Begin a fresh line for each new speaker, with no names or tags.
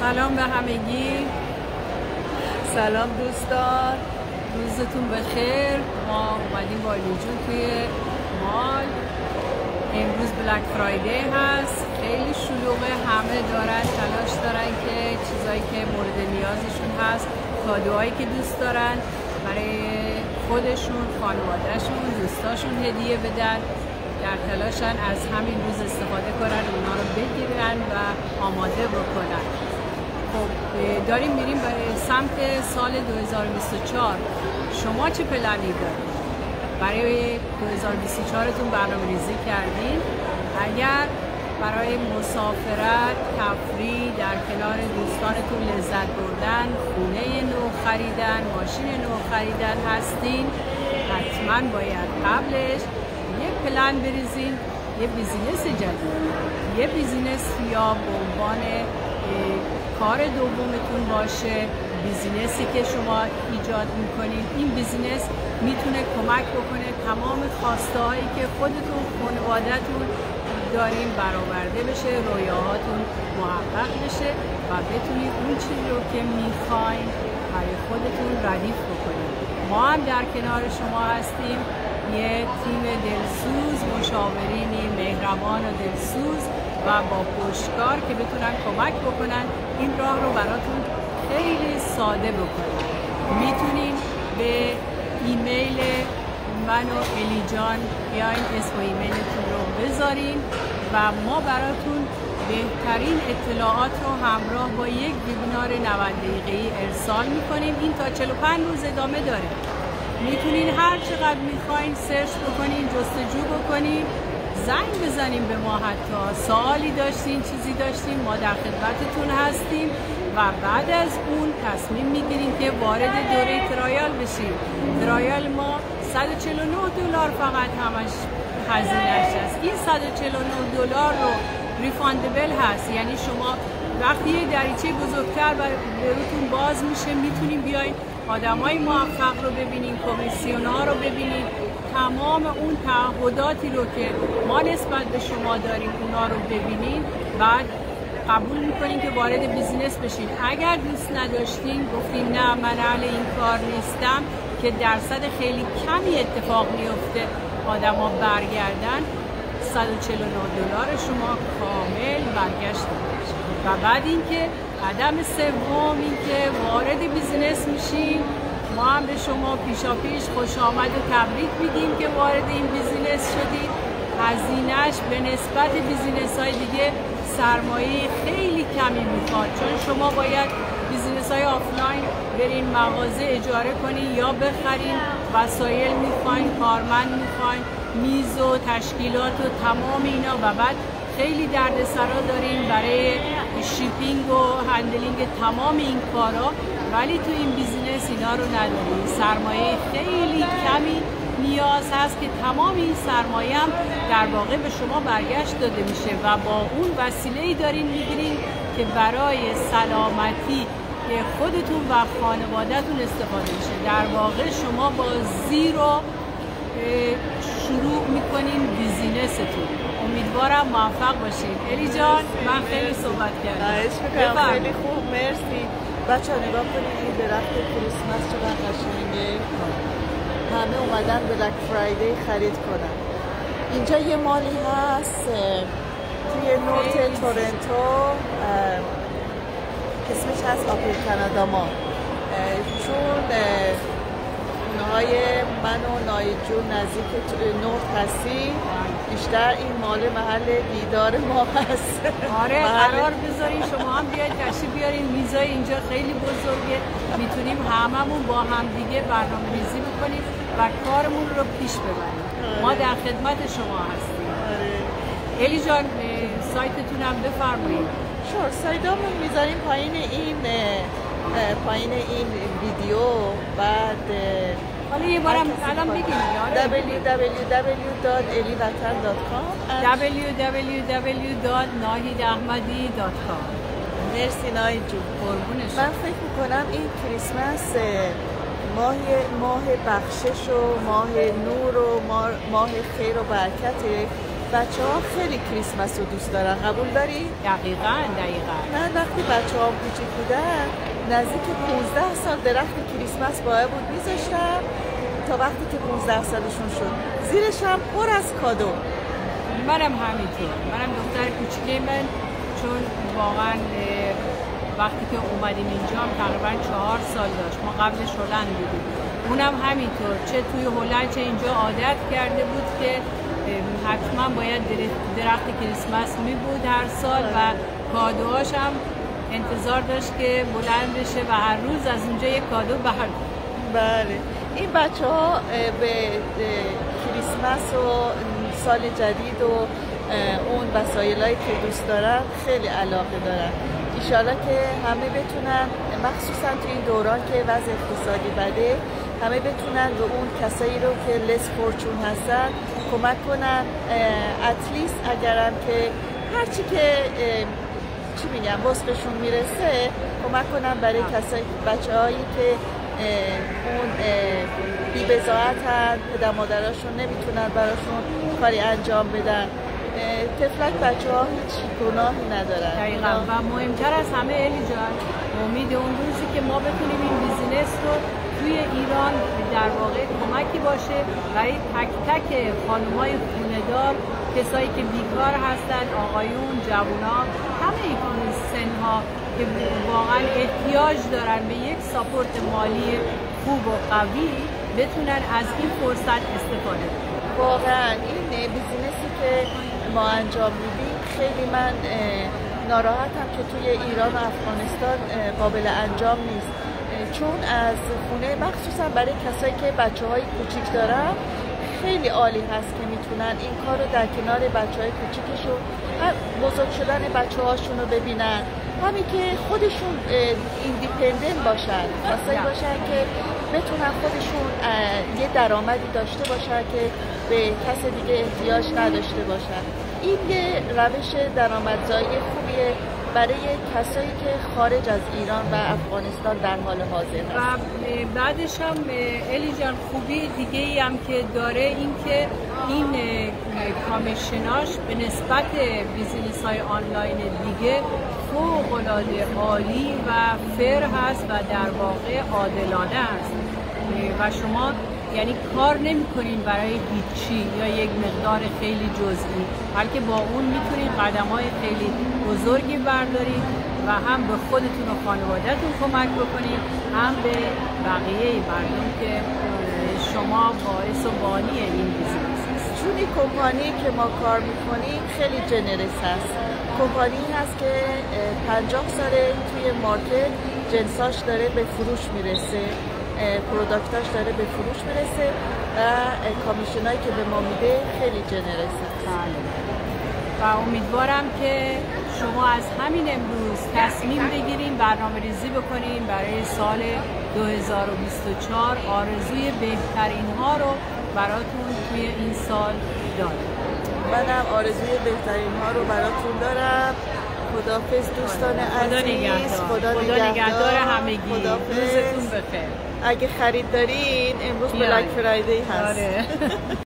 سلام به همگی. سلام دوستان، روزتون بخیر. ما اومدیم با لیجون توی مال. امروز بلک فرایدی هست، خیلی شلوغه، همه دارن تلاش دارن که چیزایی که مورد نیازشون هست، کادوهایی که دوست دارن برای خودشون، خانوادهشون، دوستاشون هدیه بدن. در تلاشن از همین روز استفاده کنن، اونا رو بگیرن و آماده بکنن. خب داریم میریم به سمت سال 2024. شما چه پلنی دارید؟ برای 2024تون برنامه ریزی کردین؟ اگر برای مسافرت، تفریح، در کنار دوستانتون لذت بردن، خونه نو خریدن، ماشین نو خریدن هستین، حتما باید قبلش یه پلن بریزین، یه بیزینس جدید، یه بیزینس یا به عنوان کار دومتون باشه، بیزینسی که شما ایجاد میکنید. این بیزینس میتونه کمک بکنه تمام خواسته هایی که خودتون، خانواده‌تون دارین برآورده بشه، رویاهاتون محقق بشه و بتونید اون چیزی رو که میخواین برای خودتون ردیف بکنید. ما هم در کنار شما هستیم، یه تیم دلسوز، مشاورینی مهربان و دلسوز و با پشتکار که بتونن کمک بکنن این راه رو براتون خیلی ساده بکنن. میتونین به ایمیل من و الی جان بیاین اسم و ایمیلتون رو بذارین و ما براتون بهترین اطلاعات رو همراه با یک وبینار 90 دقیقه‌ای ارسال میکنیم. این تا 45 روز ادامه داره. میتونین هر چقدر میخواین سرچ بکنین، جستجو بکنین، زنگ بزنیم به ما. حتی سوالی داشتین، چیزی داشتین، ما در خدمتتون هستیم و بعد از اون تصمیم میگیریم که وارد دوره ترایال بشیم. ترایال ما $149 فقط همش هزینه‌اش هست. این $149 رو ریفاندبل هست، یعنی شما وقتی یه دریچه بزرگتر براتون باز میشه میتونین بیاین آدمای موفق رو ببینین، کمیسیون‌ها رو ببینین، تمام اون تعهداتی رو که ما نسبت به شما داریم اونا رو ببینین، بعد قبول میکنین که وارد بیزینس بشین. اگر دوست نداشتین، گفتین نه من اهل این کار نیستم، که درصد خیلی کمی اتفاق میفته آدما برگردن، $149 شما کامل برگشت میشه. و بعد اینکه قدم سوم اینکه وارد بیزینس میشین، ما هم به شما پیشاپیش خوش آمد و تبریک میگیم که وارد این بیزینس شدید. هزینه‌اش به نسبت بیزینس‌های دیگه سرمایه خیلی کمی میخواد، چون شما باید بیزینس‌های آفلاین برین مغازه اجاره کنین یا بخرین، وسایل میخواین، کارمند میخواین، میز و تشکیلات و تمام اینا، و بعد خیلی دردسرا دارین برای شیپینگ و هندلینگ تمام این کارا، ولی تو این بیزینس اینا رو ندارین. سرمایه خیلی کمی نیاز هست که تمام این سرمایه هم در واقع به شما برگشت داده میشه و با اون وسیله‌ای دارین میگیرین که برای سلامتی خودتون و خانواده‌تون استفاده میشه. در واقع شما با زیرو شروع میکنین بیزینستون. امیدوارم موفق باشین. الی جان، من خیلی صحبت کردم.
خواهش می‌کنم. خیلی خوب، مرسی. بچه‌ها نگاه کنید این درخت کریسمس چقدر قشنگه. همه اومدن بلک فرایدی خرید کنن. اینجا یه مالی هست توی نورت تورنتو، اسمش هست آپل کانادا مال. چون اونهای من و نایجون نزدیک نورت هستی، بیشتر این مال محل دیدار ما هست.
آره، قرار بذارین شما هم بیاید تشریف بیارین. میزای اینجا خیلی بزرگه، میتونیم هممون با هم دیگه برنامه ریزی بکنیم و کارمون رو پیش ببریم. ما در خدمت شما هستیم. الی جان، سایتتون هم بفرمایید.
شور، سایتمون میذاریم پایین این ویدیو. بعد
حالا یه بارم الان بگیم
www.eliwatan.com
www.nahidahmadi.com.
مرسی ناهید جون،
قربونش.
من فکر میکنم این کریسمس ماه بخشش و ماه نور و ماه خیر و برکته بچه ها خیلی کریسمس رو دوست دارن. قبول داری؟
دقیقاً.
من وقتی بچه ها کوچیک بودن نزدیک 15 سال درخت کریسمس باید بود میذاشتم تا وقتی که 15 سالشون شد. زیرش هم پر از کادو.
منم همینطور. منم دختر کوچیکه من چون واقعا وقتی که اومدیم اینجا هم تقریبا 4 سال داشت. ما قبلش هلند بودیم. اونم همینطور. چه توی هلند چه اینجا عادت کرده بود که حتما باید درخت کریسمس می بود هر سال و کادوهاش هم انتظار داشت که بلند بشه و هر روز از اونجا یک کادو برداره.
بله. این بچه ها به کریسمس و سال جدید و اون وسایلایی که دوست دارن خیلی علاقه دارن. ایشالا که همه بتونن، مخصوصا تو این دوران که وضع اقتصادی بده، همه بتونن به اون کسایی رو که لس فورچون هستن کمک کنن. اتلیست اگرم که هرچی که چی میگم وسقشون میرسه کمک کنن برای کسایی بچه هایی که اون بی بضاعتن، پدر مادراشون نمیتونن براشون کاری انجام بدن. تفلک بچه ها هیچ گناهی ندارن.
دقیقا. و مهمتر از همه الی جان، امید اون روزی که ما بتونیم این بیزینس رو توی ایران در واقع کمکی باشه برای تک تک خانم‌های خونه‌دار، کسایی که بیکار هستن، آقایون، جوانان، همه این سنها که واقعا احتیاج دارن به یک ساپورت مالی خوب و قوی بتونن از این فرصت استفاده کنن.
واقعا این بیزینسی که ما انجام میدیم خیلی من ناراحتم که توی ایران و افغانستان قابل انجام نیست، چون از خونه مخصوصا برای کسایی که بچه های کوچیک دارن خیلی عالی هست که میتونن این کار رو در کنار بچه های کوچیکشون، بزرگ شدن بچه هاشون رو ببینن، همین که خودشون ایندیپندنت باشن، کسایی باشن که بتونن خودشون یه درآمدی داشته باشن که به کس دیگه احتیاج نداشته باشن. این یه روش درآمدزایی خوبیه برای کسایی که خارج از ایران و افغانستان در حال حاضر هست.
و بعدش هم الی جان خوبی دیگه ای هم که داره این که این کامیشناش به نسبت بیزینس های آنلاین دیگه فوق العاده عالی و فر هست و در واقع عادلانه است و شما یعنی کار نمی کنین برای هیچی یا یک مقدار خیلی جزئی، بلکه با اون میتونین قدم های خیلی بزرگی بردارید و هم به خودتون و خانواده‌تون کمک بکنید، هم به بقیه مردم که شما باعث و بانی این بیزنس هست.
چون این کمپانی که ما کار میکنیم خیلی جنرس هست. کمپانی هست که 50 ساله توی مارکت جنساش داره به فروش میرسه، پروداکتاش داره به فروش میرسه و کامیشنایی که به ما میده خیلی جنرسه.
و امیدوارم که شما از همین امروز تصمیم بگیریم، برنامه ریزی بکنیم برای سال 2024. آرزوی بهترین ها رو براتون توی این سال دارم.
منم آرزوی بهترین ها رو براتون دارم. خداحافظ دوستان عزیز.
خدا نگهدار همگی. روزتون بخیر.
اگه خرید دارین امروز بلک فرایدی هست.